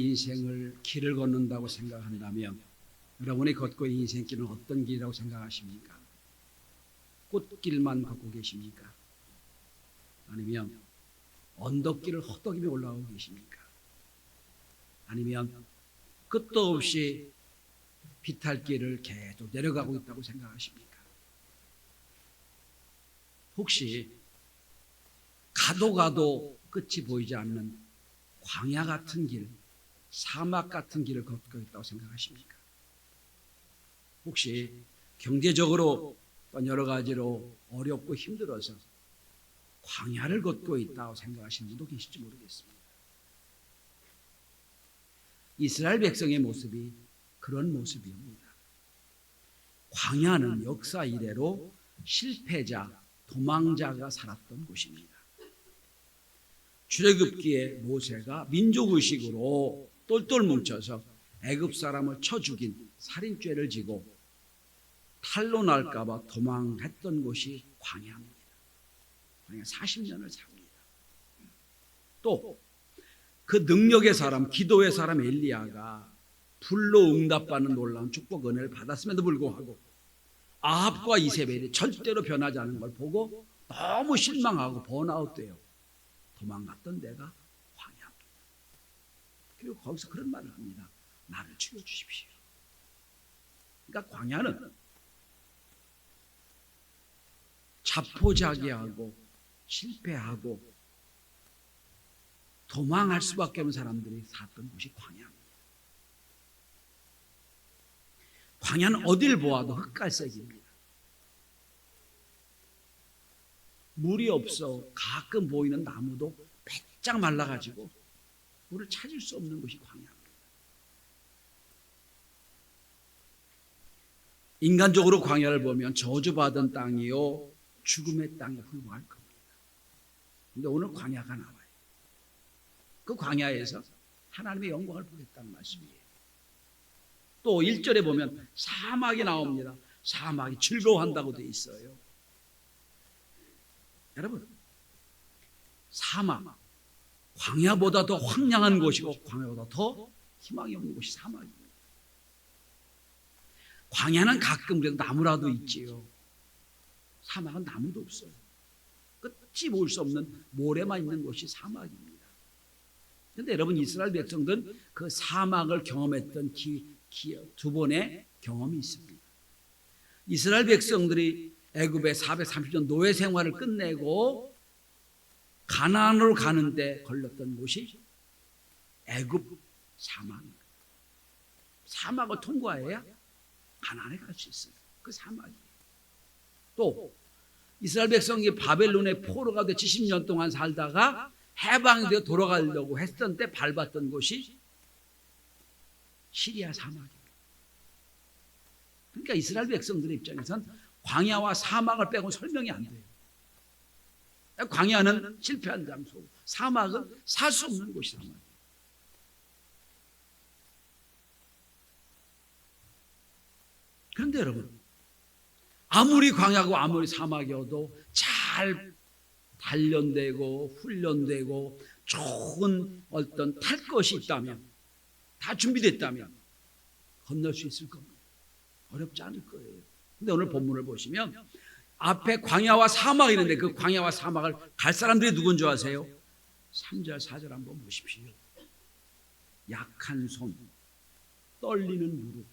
인생을 길을 걷는다고 생각한다면 여러분이 걷고 있는 인생길은 어떤 길이라고 생각하십니까? 꽃길만 걷고 계십니까? 아니면 언덕길을 허덕이며 올라가고 계십니까? 아니면 끝도 없이 비탈길을 계속 내려가고 있다고 생각하십니까? 혹시 가도 끝이 보이지 않는 광야 같은 길, 사막 같은 길을 걷고 있다고 생각하십니까? 혹시 경제적으로 또 여러 가지로 어렵고 힘들어서 광야를 걷고 있다고 생각하시는 분도 계실지 모르겠습니다. 이스라엘 백성의 모습이 그런 모습입니다. 광야는 역사 이래로 실패자, 도망자가 살았던 곳입니다. 출애굽기에 모세가 민족의식으로 똘똘 뭉쳐서 애굽 사람을 쳐 죽인 살인죄를 지고 탈로 날까 봐 도망했던 곳이 광야입니다. 광야 40년을 삽니다. 또 그 능력의 사람, 기도의 사람 엘리야가 불로 응답받는 놀라운 축복 은혜를 받았음에도 불구하고 아합과 이세벨이 절대로 변하지 않은 걸 보고 너무 실망하고 번아웃돼요. 도망갔던 데가 광야입니다. 그리고 거기서 그런 말을 합니다. 나를 죽여주십시오. 그러니까 광야는 자포자기하고 실패하고 도망할 수밖에 없는 사람들이 살았던 곳이 광야입니다. 광야는 어딜 보아도 흑갈색입니다. 물이 없어 가끔 보이는 나무도 배짝 말라가지고 물을 찾을 수 없는 곳이 광야입니다. 인간적으로 광야를 보면 저주받은 땅이요 죽음의 땅에 불과할 겁니다. 그런데 오늘 광야가 나와요. 그 광야에서 하나님의 영광을 보겠다는 말씀이에요. 또 1절에 보면 사막이 나옵니다. 사막이 즐거워한다고 되어 있어요. 여러분, 사막, 광야보다 더 황량한 곳이고 광야보다 더 희망이 없는 곳이 사막입니다. 광야는 가끔 그래도 나무라도 있지요. 사막은 나무도 없어요. 끝이 볼 수 없는 모래만 있는 곳이 사막입니다. 그런데 여러분, 이스라엘 백성들은 그 사막을 경험했던 두 번의 경험이 있습니다. 이스라엘 백성들이 애굽의 430년 노예 생활을 끝내고 가나안으로 가는데 걸렸던 곳이 애굽 사막입니다. 사막을 통과해야 가나안에 갈 수 있어요. 그 사막이에요. 또 이스라엘 백성이 바벨론의 포로가 돼 70년 동안 살다가 해방이 되어 돌아가려고 했던 때 밟았던 곳이 시리아 사막입니다. 그러니까 이스라엘 백성들의 입장에선 광야와 사막을 빼고는 설명이 안 돼요. 광야는 실패한 장소, 사막은 살 수 없는 곳이 사막이에요. 그런데 여러분, 아무리 광야고 아무리 사막이어도 잘 단련되고 훈련되고 좋은 어떤 탈 것이 있다면, 다 준비됐다면 건널 수 있을 겁니다. 어렵지 않을 거예요. 근데 오늘 본문을 보시면 앞에 광야와 사막이 있는데 그 광야와 사막을 갈 사람들이 누군 줄 아세요? 3절 4절 한번 보십시오. 약한 손, 떨리는 무릎,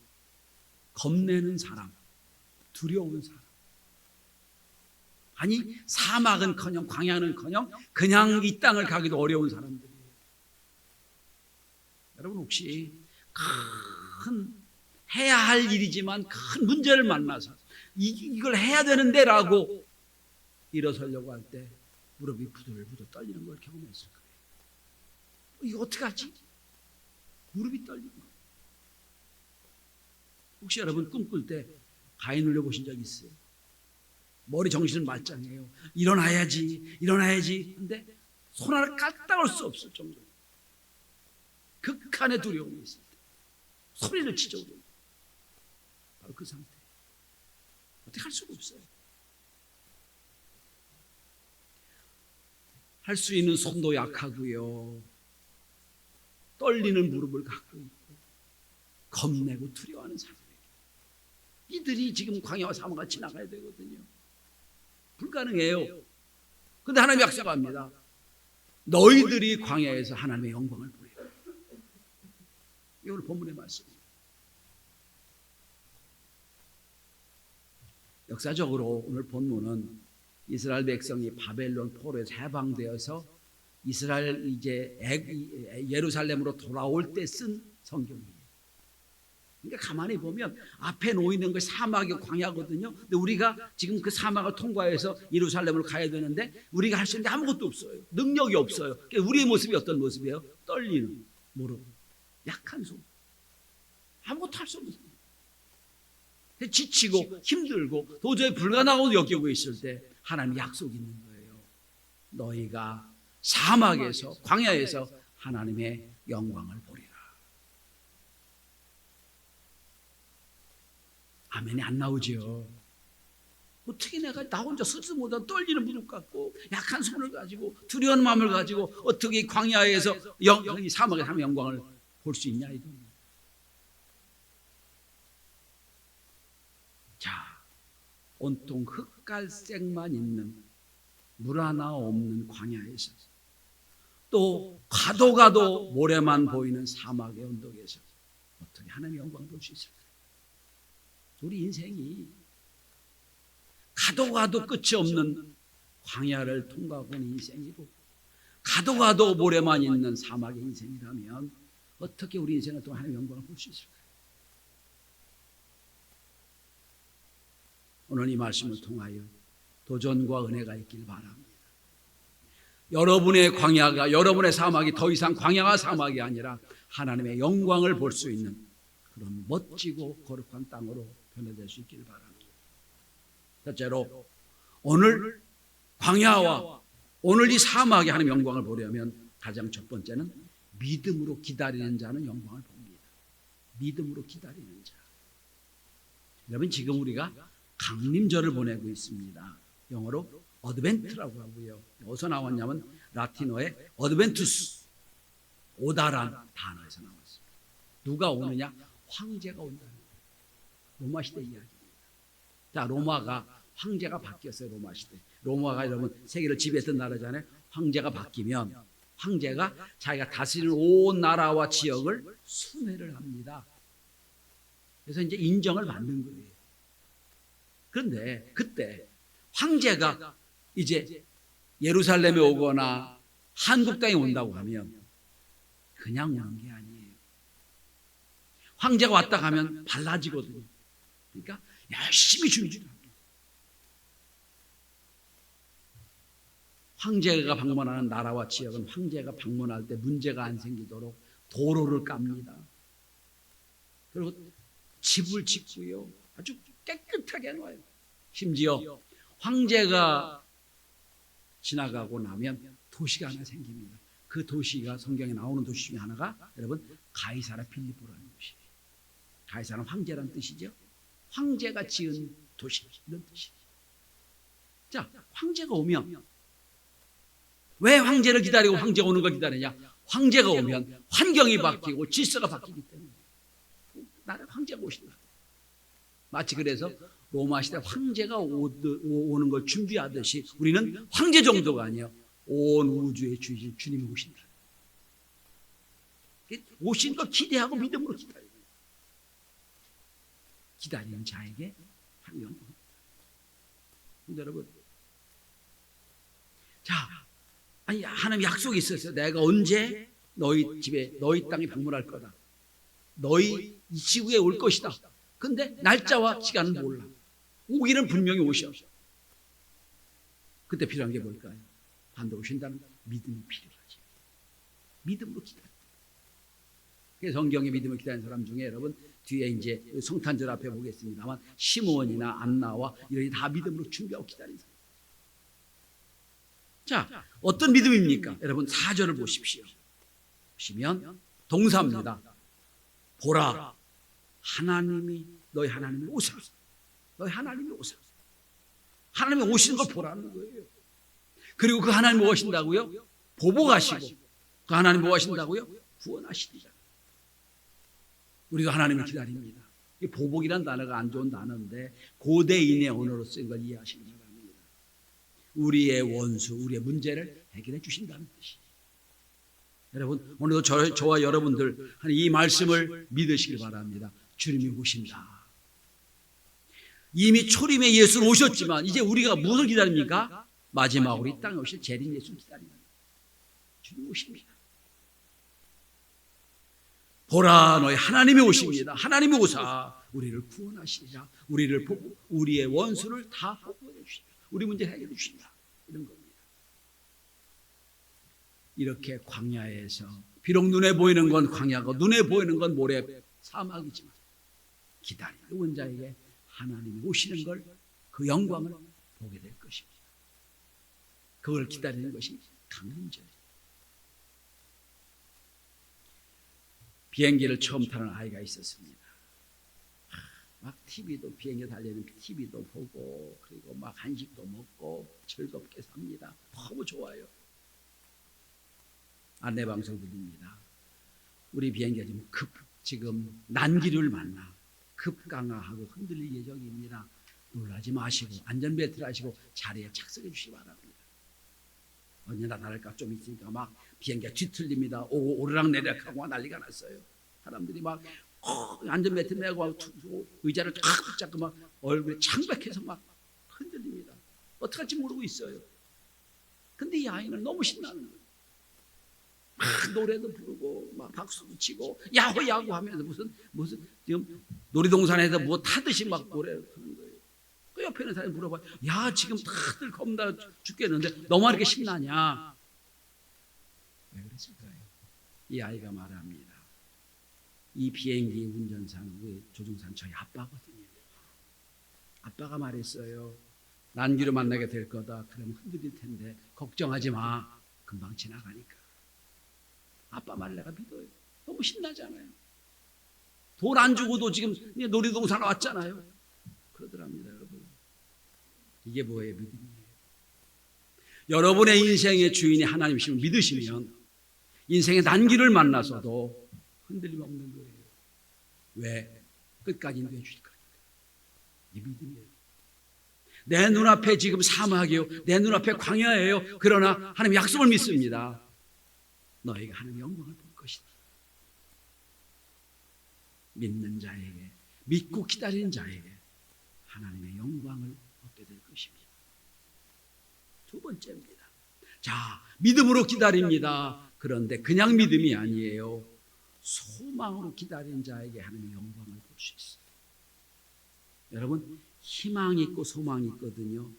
겁내는 사람, 두려운 사람. 아니, 사막은커녕 광야는커녕 그냥 이 땅을 가기도 어려운 사람들이에요. 여러분, 혹시 큰 해야 할 일이지만 큰 문제를 만나서 이걸 해야 되는데 라고 일어서려고 할 때 무릎이 부들부들 떨리는 걸 경험했을 거예요. 이거 어떻게 하지? 무릎이 떨리는 거예요. 혹시 여러분 꿈꿀 때 가위 눌려보신 적 있어요? 머리 정신을 말짱해요. 일어나야지. 근데 손 하나 까딱할 수 없을 정도로 극한의 두려움이 있을 때 소리를 치죠. 바로 그 상태. 어떻게 할 수가 없어요. 할 수 있는 손도 약하고요. 떨리는 무릎을 갖고 있고 겁내고 두려워하는 사람에게 이들이 지금 광야와 사막을 지나가야 되거든요. 불가능해요. 그런데 하나님 약속합니다. 너희들이 광야에서 하나님의 영광을 보리라. 이 오늘 본문의 말씀입니다. 역사적으로 오늘 본문은 이스라엘 백성이 바벨론 포로에서 해방되어서 이스라엘 이제 예루살렘으로 돌아올 때 쓴 성경이에요. 그러니까 가만히 보면 앞에 놓이는 거 사막이 광야거든요. 근데 우리가 지금 그 사막을 통과해서 예루살렘으로 가야 되는데 우리가 할 수 있는 게 아무것도 없어요. 능력이 없어요. 그러니까 우리의 모습이 어떤 모습이에요? 떨리는 무릎, 약한 손, 아무것도 할 수 없는 손. 지치고 힘들고 도저히 불가능하다고 여기고 있을 때 하나님 약속이 있는 거예요. 너희가 사막에서 광야에서 하나님의 영광을 보리라. 아멘이 안 나오죠. 어떻게 내가 나 혼자 스스로 못한 떨리는 무릎 갖고 약한 손을 가지고 두려운 마음을 가지고 어떻게 광야에서 이 사막에서 하나님의 영광을 볼 수 있냐 이겁니다. 자, 온통 흑갈색만 있는 물 하나 없는 광야에서 또 가도 모래만 보이는 사막의 언덕에서 어떻게 하나님의 영광을 볼 수 있을까? 우리 인생이 가도 끝이 없는 광야를 통과하고 있는 인생이고 가도 모래만 있는 사막의 인생이라면 어떻게 우리 인생을 통해 하나님의 영광을 볼 수 있을까요? 오늘 이 말씀을 통하여 도전과 은혜가 있길 바랍니다. 여러분의 광야가 여러분의 사막이 더 이상 광야와 사막이 아니라 하나님의 영광을 볼 수 있는 그런 멋지고 거룩한 땅으로 변화될 수 있길 바랍니다. 첫째로 오늘 광야와 오늘 이 사막에 하나님의 영광을 보려면 가장 첫 번째는 믿음으로 기다리는 자는 영광을 봅니다. 믿음으로 기다리는 자. 여러분 지금 우리가 강림절을 보내고 있습니다. 영어로 어드벤트라고 하고요. 어디서 나왔냐면 라틴어의 어드벤투스, 오다란 단어에서 나왔습니다. 누가 오느냐? 황제가 온다는 거예요. 로마 시대 이야기입니다. 자, 로마가 황제가 바뀌었어요. 로마 시대. 로마가 여러분 세계를 지배했던 나라잖아요. 황제가 바뀌면 황제가 자기가 다스리는 온 나라와 지역을 순회를 합니다. 그래서 이제 인정을 받는 거예요. 그런데 그때 황제가 이제 예루살렘에 오거나 한국 땅에 온다고 하면 그냥 오는 게 아니에요. 황제가 왔다 가면 달라지거든요. 그러니까 열심히 준비를 합니다. 황제가 방문하는 나라와 지역은 황제가 방문할 때 문제가 안 생기도록 도로를 깝니다. 그리고 집을 짓고요. 아주 깨끗하게 해놔요. 심지어 황제가 지나가고 나면 도시가 하나 생깁니다. 그 도시가 성경에 나오는 도시 중에 하나가 여러분 가이사라 필리포라는 곳이에요. 가이사라는 황제라는 뜻이죠. 황제가 지은 도시 이런 뜻이에요. 자, 황제가 오면 왜 황제를 기다리고 황제가 오는 걸 기다리냐? 황제가 오면 환경이 바뀌고 질서가 바뀌기 때문에 나는 황제가 오신다. 마치 그래서 로마 시대 황제가 오는 걸 준비하듯이 우리는 황제 정도가 아니에요. 온 우주의 주이신 주님이 오신다. 오신 걸 기대하고 믿음으로 기다려요. 기다리는 자에게 하나님 영광. 여러분, 자, 아니 하나님 약속이 있었어요. 내가 언제 너희 집에 너희 땅에 방문할 거다. 너희 이 지구에 올 것이다. 근데 날짜와 시간은 몰라. 오기는 분명히 오셔. 그때 필요한 게 뭘까요? 반드시 오신다는 믿음이 필요하지. 믿음으로 기다려. 그래서 성경에 믿음을 기다리는 사람 중에 여러분 뒤에 이제 성탄절 앞에 보겠습니다만 시므온이나 안나와 이런 다 믿음으로 준비하고 기다리는 사람. 자, 어떤 믿음입니까? 여러분 4절을 보십시오. 보시면 동사입니다. 보라, 하나님이 너희 하나님이 오사. 너희 하나님이 오사. 하나님이 오시는 걸 보라는 거예요. 그리고 그 하나님 뭐 하신다고요? 보복하시고 그 하나님 뭐 하신다고요? 구원하시리라. 우리가 하나님을 기다립니다. 이 보복이란 단어가 안 좋은 단어인데 고대인의 언어로 쓴 걸 이해하시기 바랍니다. 우리의 원수, 우리의 문제를 해결해 주신다는 뜻이에요. 여러분, 오늘도 저와 여러분들 이 말씀을 믿으시길 바랍니다. 주님이 오신다. 이미 초림에 예수는 오셨지만 이제 우리가 무엇을 기다립니까? 마지막으로 이 땅에 오실 재림 예수를 기다립니다. 주님 오십니다. 보라, 너희 하나님이 오십니다. 하나님이 오사 우리를 구원하시리라. 우리를 보고 우리의 원수를 다 보호해 주시리라. 우리 문제 해결해 주신다. 이런 겁니다. 이렇게 광야에서 비록 눈에 보이는 건 광야고 눈에 보이는 건 모래 사막이지만 기다리는 자에게 하나님이 오시는 걸, 그 영광을 보게 될 것입니다. 그걸 기다리는 것이 강림절이에요. 비행기를 처음 타는 아이가 있었습니다. 막 TV도, 비행기 달리는 TV도 보고 그리고 막 한식도 먹고 즐겁게 삽니다. 너무 좋아요. 안내방송 들립니다. 우리 비행기가 지금 난기류를 만나 급강하하고 흔들릴 예정입니다. 놀라지 마시고 안전벨트를 하시고 자리에 착석해 주시기 바랍니다. 언제나 다를까 좀 있으니까 막 비행기가 뒤틀립니다. 오고 오르락내리락하고 난리가 났어요. 사람들이 막 안전벨트 매고 의자를 탁 붙잡고 막 얼굴에 창백해서 막 흔들립니다. 어떻게 할지 모르고 있어요. 근데 이 아이는 너무 신나는 거예요. 막 노래도 부르고 막 박수도 치고 야호 야호 하면서 무슨 지금 놀이동산에서 뭐 타듯이 막 노래를 하는 거예요. 그 옆에 있는 사람이 물어봐요. 야, 지금 다들 겁나 죽겠는데 너만 이렇게 신나냐? 왜 그랬을까요? 이 아이가 말합니다. 이 비행기 운전사는 우리 조종사는 저희 아빠거든요. 아빠가 말했어요. 난기로 만나게 될 거다. 그러면 흔들릴 텐데 걱정하지 마. 금방 지나가니까. 아빠 말 내가 믿어요. 너무 신나잖아요. 돈 안 주고도 지금 놀이동산 왔잖아요. 그러더랍니다, 여러분. 이게 뭐예요? 믿음이에요. 여러분의 인생의 주인이 하나님이심을 믿으시면 인생의 난기를 만나서도 흔들림 없는 거예요. 왜? 끝까지 인도해 주실 거니까. 이 믿음이에요. 내 눈앞에 지금 사막이에요. 내 눈앞에 광야예요. 그러나 하나님 약속을 믿습니다. 너희가 하나님의 영광을 볼 것이다. 믿는 자에게, 믿고 기다리는 자에게 하나님의 영광을 얻게 될 것입니다. 두 번째입니다. 자, 믿음으로 기다립니다. 그런데 그냥 믿음이 아니에요. 소망으로 기다리는 자에게 하나님의 영광을 볼 수 있어요. 여러분, 희망이 있고 소망이 있거든요.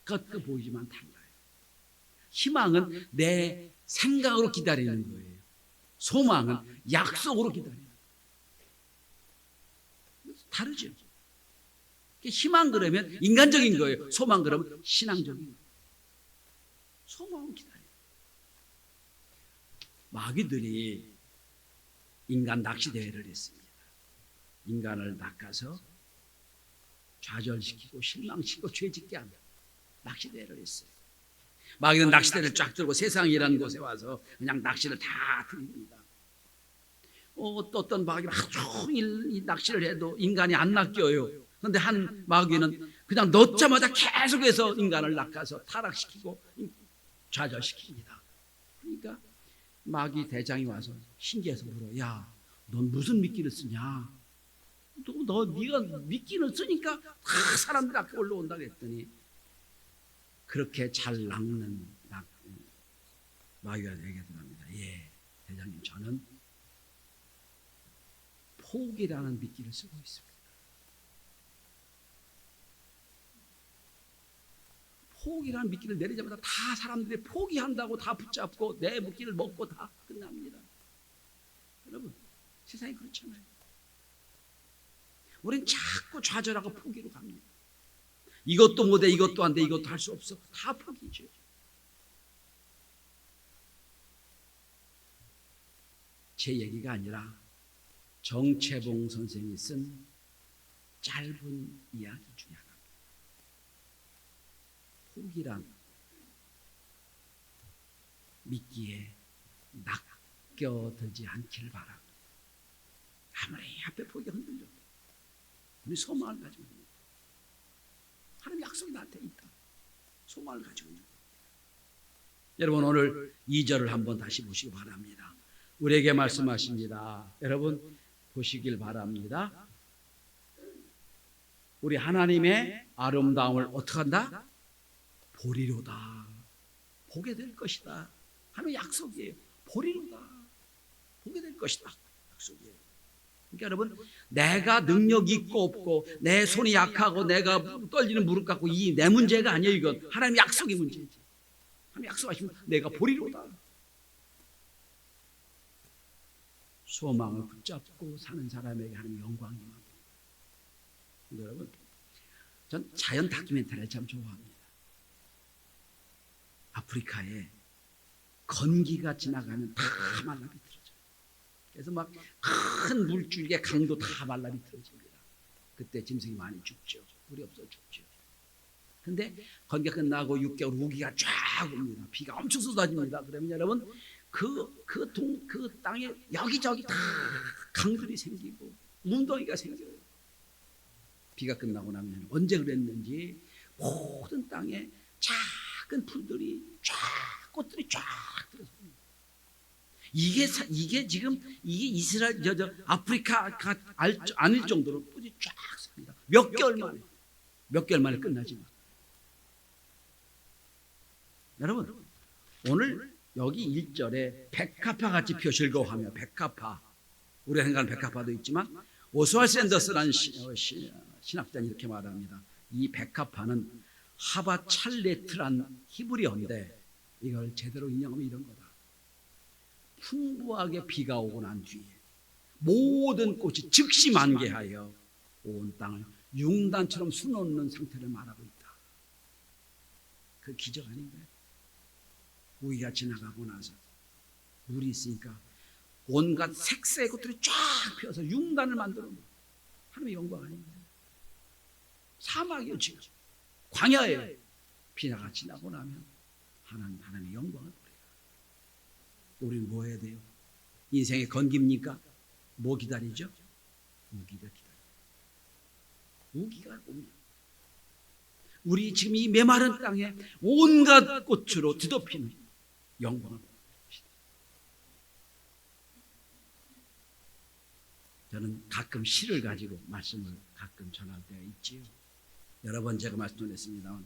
같게 보이지만 달라요. 희망은 내 생각으로 기다리는 거예요. 소망은 약속으로 기다리는 거예요. 다르죠. 희망 그러면 인간적인 거예요. 소망 그러면 신앙적인 거예요. 소망은 기다려요. 마귀들이 인간 낚시대회를 했습니다. 인간을 낚아서 좌절시키고 실망시키고 죄짓게 하는 낚시대회를 했어요. 마귀는 낚시대를 쫙 들고 세상이라는 곳에 와서 그냥 낚시를 다 드립니다. 어떤 마귀는 하루 종일 이 낚시를 해도 인간이 안 낚여요. 그런데 한 마귀는 그냥 넣자마자 계속해서 인간을 낚아서 타락시키고 좌절시킵니다. 그러니까 마귀 대장이 와서 신기해서 물어. 야, 넌 무슨 미끼를 쓰냐? 네가 미끼를 쓰니까 다 사람들 앞에 올라온다고 했더니 그렇게 잘 낚는 마귀가 얘기하더랍니다. 예, 대장님, 저는 포기라는 미끼를 쓰고 있습니다. 포기라는 미끼를 내리자마자 다 사람들이 포기한다고 다 붙잡고 내 미끼를 먹고 다 끝납니다. 여러분, 세상이 그렇잖아요. 우린 자꾸 좌절하고 포기로 갑니다. 이것도 못해, 이것도 안 돼, 이것도 할 수 없어. 다 포기죠. 제 얘기가 아니라 정채봉 선생이 쓴 짧은 이야기 중에 하나입니다. 포기란 미끼에 낚여들지 않기를 바랍니다. 아무리 앞에 보기가 흔들려도 우리 소망을 가지고 있는 거예요. 하나님 약속이 나한테 있다. 소망을 가지고 있는 거예요. 여러분 오늘 2절을 한번 다시 보시기 바랍니다. 우리에게 말씀하십니다. 여러분 보시길 바랍니다. 우리 하나님의 아름다움을 어떻게 한다? 보리로다. 보게 될 것이다. 하나님의 약속이에요. 보리로다. 보게 될 것이다. 약속이에요. 그러니까 여러분 내가 능력 있고 없고 내 손이 약하고 내가 떨리는 무릎 꿇고 이 내 문제가 아니에요. 이건 하나님의 약속의 문제지. 하나님 약속하시면 내가 보리로다. 소망을 붙잡고 사는 사람에게 하나님의 영광이 임합니다. 여러분 전 자연 다큐멘터리를 참 좋아합니다. 아프리카에 건기가 지나가면 다 말라비틀어져요. 그래서 막 큰 물줄기의 강도 다 말라비틀어집니다. 그때 짐승이 많이 죽죠. 물이 없어 죽죠. 근데 건기가 끝나고 6개월 우기가 쫙 옵니다. 비가 엄청 쏟아집니다. 그러면 여러분 그 땅에 여기저기 다 강들이 생기고 웅덩이가 생겨요. 비가 끝나고 나면 언제 그랬는지 모든 땅에 작은 풀들이 쫙 꽃들이 쫙 들어섭니다. 이게 지금 이게 이스라엘 아프리카가 아닐 정도로 뿌리 쫙 섭니다. 몇 개월 만에 끝나지만 여러분 오늘 여기 1절에 백합화 같이 표실고 하며 백합화 우리가 생각하는 백합화도 있지만 오스왈드 샌더스라는 신학자는 이렇게 말합니다. 이 백합화는 하바찰레트란 히브리어인데 이걸 제대로 인용하면 이런 거다. 풍부하게 비가 오고 난 뒤에 모든 꽃이 즉시 만개하여 온 땅을 융단처럼 수놓는 상태를 말하고 있다. 그 기적 아닌가요? 우기가 지나가고 나서 물이 있으니까 온갖 색색 꽃들이 쫙 펴서 융단을 만들어 놓은 하나님의 영광 아닌가요? 사막이요 지금 광야에 비가 지나고 나면 하나님의 영광을 보래요. 우리는 뭐 해야 돼요? 인생의 건기입니까? 뭐 기다리죠? 우기가 기다려요. 우기가 오면 우리 지금 이 메마른 땅에 온갖 꽃으로 뒤덮이는 영광을 보는 것이다. 저는 가끔 시를 가지고 말씀을 가끔 전할 때가 있지요. 여러 번 제가 말씀드렸습니다.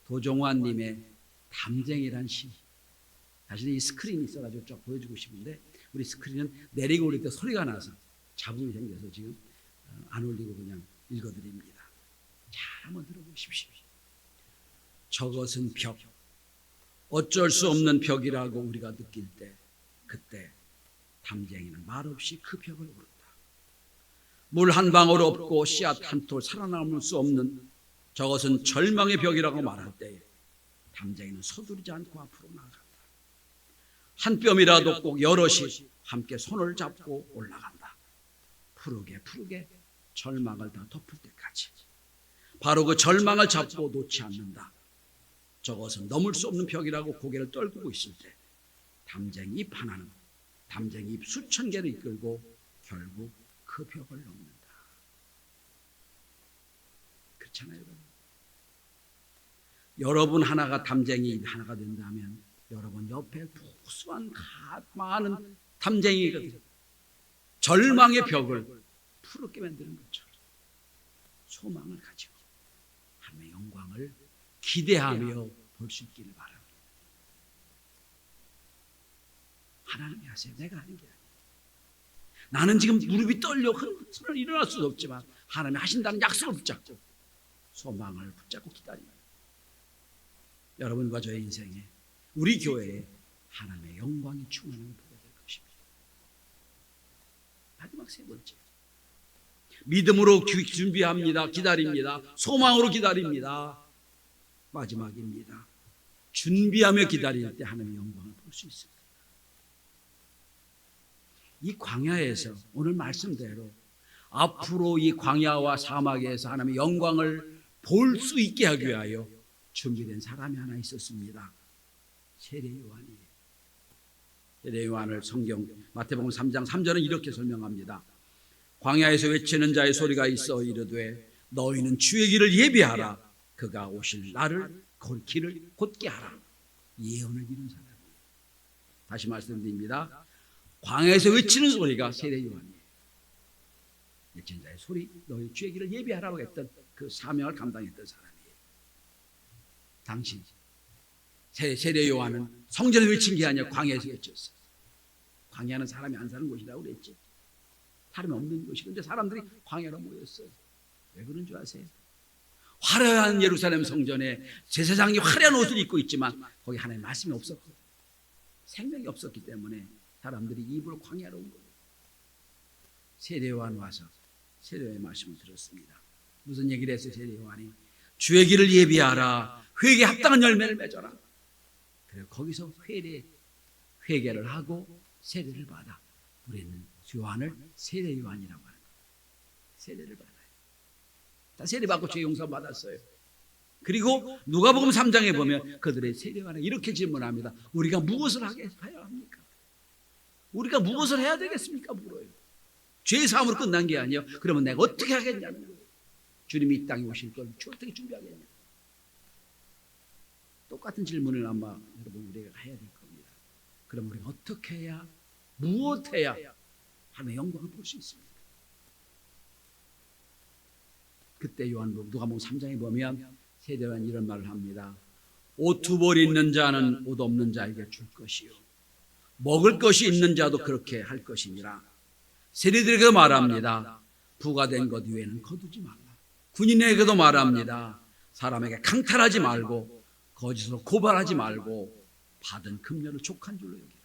도종환님의 담쟁이란 시. 사실 이 스크린이 있어가지고 쫙 보여주고 싶은데 우리 스크린은 내리고 올릴 때 소리가 나서 잡음이 생겨서 지금 안 올리고 그냥 읽어드립니다. 잘 한번 들어보십시오. 저것은 벽, 어쩔 수 없는 벽이라고 우리가 느낄 때 그때 담쟁이는 말없이 그 벽을 오른다. 물 한 방울 없고 씨앗 한 톨 살아남을 수 없는 저것은 절망의 벽이라고 말할 때에 담쟁이는 서두르지 않고 앞으로 나아간다. 한 뼘이라도 꼭 여럿이 함께 손을 잡고 올라간다. 푸르게 절망을 다 덮을 때까지. 바로 그 절망을 잡고 놓지 않는다. 저것은 넘을 수 없는 벽이라고 고개를 떨구고 있을 때 담쟁이 잎 하나는 담쟁이 잎 수천 개를 이끌고 결국 그 벽을 넘는다. 그렇잖아요. 여러분 하나가 담쟁이 잎 하나가 된다면 여러분 옆에 무수한 많은 담쟁이거든요. 절망의 벽을 푸르게 만드는 것처럼 소망을 가지고 하나님의 영광을 기대하며 볼 수 있기를 바랍니다. 하나님이 하세요. 내가 하는 게 아니에요. 나는 지금 무릎이 떨려 흔들어 일어날 수도 없지만 하나님이 하신다는 약속을 붙잡고 소망을 붙잡고 기다립니다. 여러분과 저의 인생에 우리 교회에 하나님의 영광이 충만함을 보게 될 것입니다. 마지막 세 번째, 믿음으로 준비합니다. 기다립니다. 소망으로 기다립니다. 마지막입니다. 준비하며 기다릴 때 하나님의 영광을 볼 수 있습니다. 이 광야에서 오늘 말씀대로 앞으로 이 광야와 사막에서 하나님의 영광을 볼 수 있게 하기 위하여 준비된 사람이 하나 있었습니다. 세례 요한이에요. 세례 요한을 성경 마태복음 3장 3절은 이렇게 설명합니다. 광야에서 외치는 자의 소리가 있어 이르되 너희는 주의 길을 예비하라. 그가 오실 날을 길을 곧게 하라. 예언을 이룬 사람이에요. 다시 말씀드립니다. 광야에서 외치는 소리가 세례 요한이에요. 외치는 자의 소리, 너희 주의 길을 예비하라고 했던 그 사명을 감당했던 사람이에요. 당시 세례 요한은 성전에 외친 게 아니라 광야에서 외쳤어요. 광야는 사람이 안 사는 곳이라고 그랬지. 사람이 없는 곳이. 근데 사람들이 광야로 모였어요. 왜 그런 줄 아세요? 화려한 예루살렘 성전에 제사장이 화려한 옷을 입고 있지만 거기 하나님의 말씀이 없었거든요. 생명이 없었기 때문에 사람들이 입으로 광야로 온 거예요. 세례 요한 와서 세례의 말씀을 들었습니다. 무슨 얘기를 했어요? 세례 요한이 주의 길을 예비하라. 회개에 합당한 열매를 맺어라. 그래서 거기서 회개를 하고 세례를 받아. 우리는 요한을 세례 요한이라고 하는 거예요. 세례를 받아요. 다 세례 받고 죄 용서 받았어요. 그리고 누가복음 3장에 보면 그들의 세례 요한은 이렇게 질문합니다. 우리가 무엇을 해야 합니까? 우리가 무엇을 해야 되겠습니까? 물어요. 죄 사함으로 끝난 게 아니에요. 그러면 내가 어떻게 하겠냐는 거예요. 주님이 이 땅에 오실 걸 어떻게 준비하겠냐. 똑같은 질문을 아마 여러분 우리가 해야 될 겁니다. 그럼 우리가 어떻게 해야, 무엇해야 하나님의 영광을 볼 수 있습니까? 그때 요한복음 누가복음 3장에 보면 세례 요한이 이런 말을 합니다. 옷 두 벌 있는 자는 옷 없는 자에게 줄 것이요 먹을 것이 있는 자도 그렇게 할 것이니라. 세리들에게도 말합니다. 부가 된 것 위에는 거두지 말라. 군인에게도 말합니다. 사람에게 강탈하지 말고 거짓으로 고발하지 말고 받은 금년을 족한 줄로 여기라.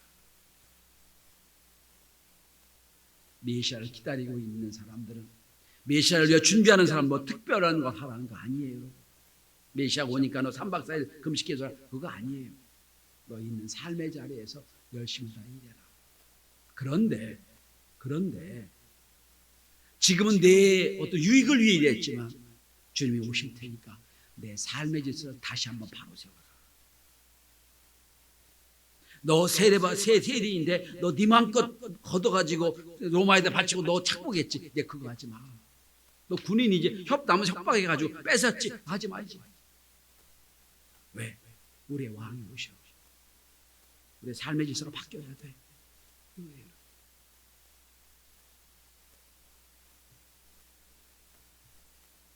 메시아를 기다리고 있는 사람들은, 메시아를 위해 준비하는 사람 뭐 특별한 거 하라는 거 아니에요. 메시아가 오니까 너 3박 4일 금식해서 그거 아니에요. 너 있는 삶의 자리에서 열심히 다 일해라. 그런데 지금은 내 어떤 유익을 위해 일했지만 주님이 오실 테니까 내 삶의 질서를 다시 한번 바로 세워라. 너 세리인데 너 네 마음껏 걷어가지고 로마에다 바치고 너 착복했지. 내 그거 하지 마. 너 군인이지. 남은 협박해가지고 뺏었지. 하지 말지. 왜? 우리의 왕이 오셔. 우리의 삶의 질서가 바뀌어야 돼.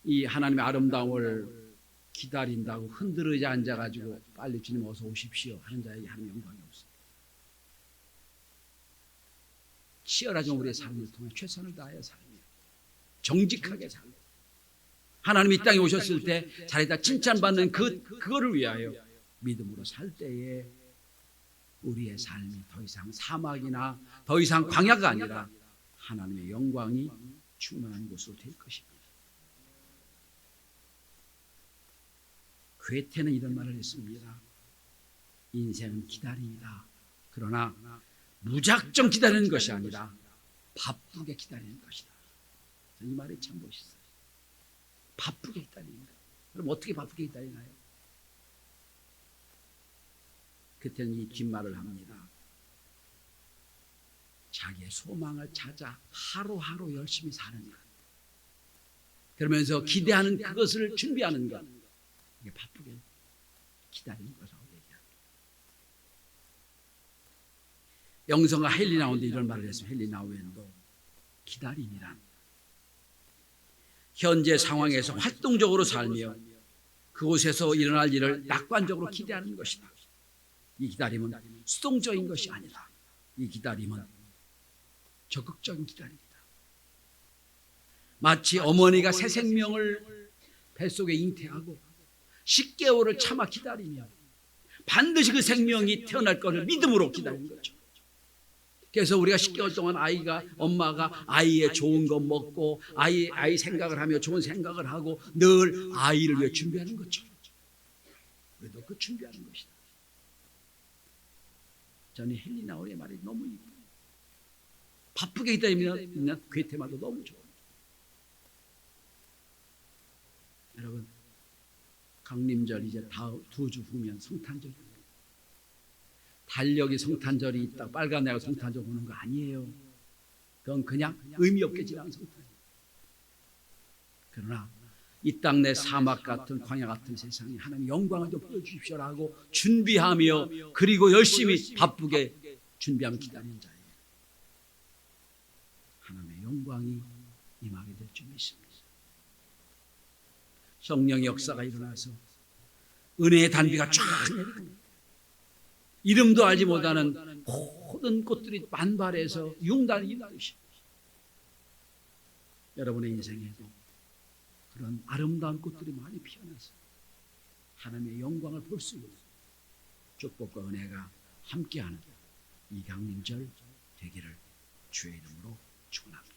이 하나님의 아름다움을 기다린다고 흔들어져 앉아가지고 빨리 주님 어서 오십시오 하는 자에게 하나님의 영광이 없습니다. 치열하게 우리의 삶을 통해 최선을 다하여 살며 정직하게 살며 하나님이 이 땅에 오셨을 때 자리에다 칭찬받는 그거를 위하여 믿음으로 살 때에 우리의 삶이 더 이상 사막이나 더 이상 광야가 아니라 하나님의 영광이 충만한 곳으로 될 것입니다. 괴테는 이런 말을 했습니다. 인생은 기다림이다. 그러나 무작정 기다리는 것이 아니라 바쁘게 기다리는 것이다. 이 말이 참 멋있어요. 바쁘게 기다리는 것. 그럼 어떻게 바쁘게 기다리나요? 그때는 이 뒷말을 합니다. 자기의 소망을 찾아 하루하루 열심히 사는 것. 그러면서 기대하는 그것을 준비하는 것. 이게 바쁘게 기다리는 것이라고 얘기합니다. 영성과 헬리나우도 이런 말을 했어요. 헬리나우엔도 기다림이란 현재 상황에서 활동적으로 살며 그곳에서 일어날 일을 낙관적으로 기대하는 것이다. 이 기다림은 수동적인 것이 아니라 이 기다림은 적극적인 기다림이다. 마치 어머니가 새 생명을 뱃속에 잉태하고 10개월을 참아 기다리며 반드시 그 생명이 태어날 것을 믿음으로 기다리는 거죠. 그래서 우리가 10개월 동안 엄마가 아이의 좋은 거 먹고 아이 생각을 하며 좋은 생각을 하고 늘 아이를 위해 준비하는 것처럼 우리도 그 준비하는 것이다. 저는 헬리나우의 말이 너무 이뻐요. 바쁘게 기다리면 괴테말도 너무 좋아요. 여러분, 강림절 이제 두 주 후면 성탄절입니다. 달력이 성탄절이 있다 빨간 애가 성탄절 오는 거 아니에요. 그건 그냥 의미 없게 지나는 성탄이에요. 그러나 이 땅 내 사막 같은 광야 같은 세상에 하나님 영광을 좀 보여주십시오라고 준비하며 그리고 열심히 바쁘게 준비하며 기다리는 자예요. 하나님의 영광이 임하게 될 줄 믿습니다. 성령의 역사가 일어나서 은혜의 단비가 쫙 내리고 이름도 알지 못하는 모든 꽃들이 만발해서 융단이 일어나십니다. 여러분의 인생에도 그런 아름다운 꽃들이 많이 피어나서 하나님의 영광을 볼 수 있는 축복과 은혜가 함께하는 이 강림절 되기를 주의 이름으로 축원합니다.